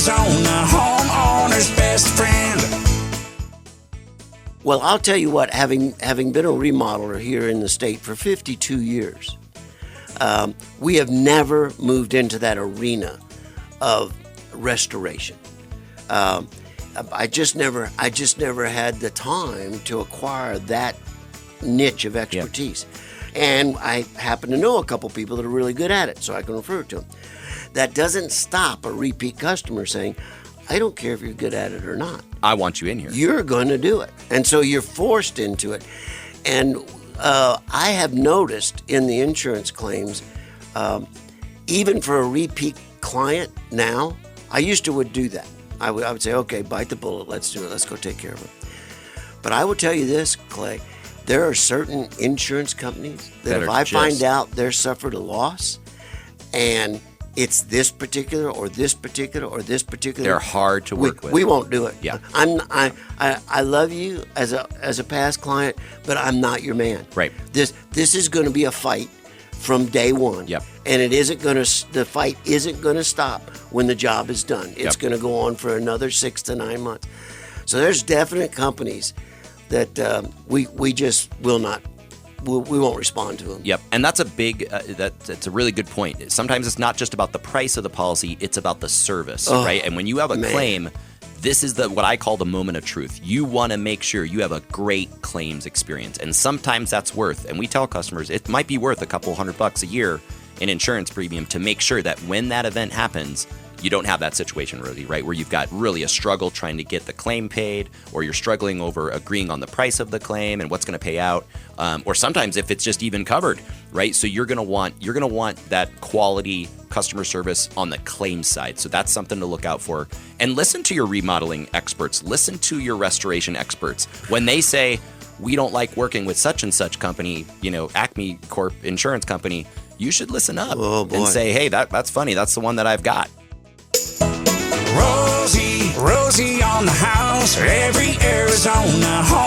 Arizona, homeowner's best friend. Well, I'll tell you what, having been a remodeler here in the state for 52 years, we have never moved into that arena of restoration. I just never had the time to acquire that niche of expertise. Yeah. And I happen to know a couple people that are really good at it, so I can refer to them. That doesn't stop a repeat customer saying, I don't care if you're good at it or not. I want you in here. You're going to do it. And so you're forced into it. And I have noticed in the insurance claims, even for a repeat client now, I used to would do that. I would say, okay, bite the bullet. Let's do it. Let's go take care of it. But I will tell you this, Clay, there are certain insurance companies that if I find out they're suffered a loss and it's this particular or this particular or this particular, they're hard to work with. We won't do it. Yeah. I love you as a past client, but I'm not your man. Right. This is going to be a fight from day one. Yep. And the fight isn't going to stop when the job is done. It's going to go on for another 6 to 9 months. So there's definite companies that we just will not. We won't respond to them. Yep, and that's that's a really good point. Sometimes it's not just about the price of the policy; it's about the service, right? And when you have a claim, this is what I call the moment of truth. You want to make sure you have a great claims experience, and sometimes that's worth. And we tell customers it might be worth a couple $100 a year in insurance premium to make sure that when that event happens, you don't have that situation, Rosie, right, where you've got really a struggle trying to get the claim paid, or you're struggling over agreeing on the price of the claim and what's going to pay out, or sometimes if it's just even covered, right? So you're going to want that quality customer service on the claim side. So that's something to look out for. And listen to your remodeling experts. Listen to your restoration experts when they say we don't like working with such and such company, Acme Corp Insurance Company. You should listen up and say, hey, that's funny. That's the one that I've got. Rosie on the house, every Arizona home.